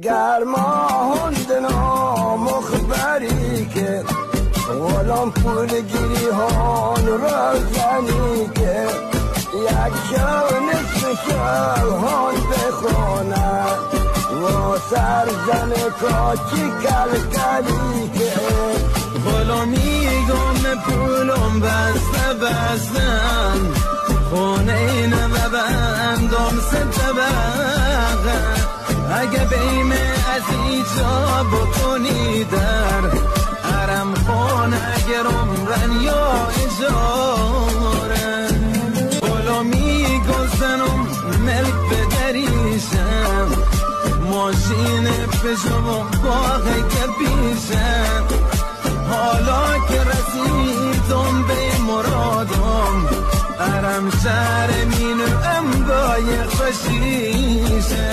گرما هندنا مخبری که غلام پول گیری هان را زنی که یک شو نصف شو هان بخونه و سرزن کاچی کلکلی که غلامی گم پولم بسته بستن خونه این و بندم طبقه اگه بیمه از ایجا بکنی در حرم خانه گرم رن یا اجاره غلامی گذنم ملک بدریشم ماشین پشم باغ که پیشم حالا که رسیدم به مرادم حرم شهر مینو امدای خوشیشم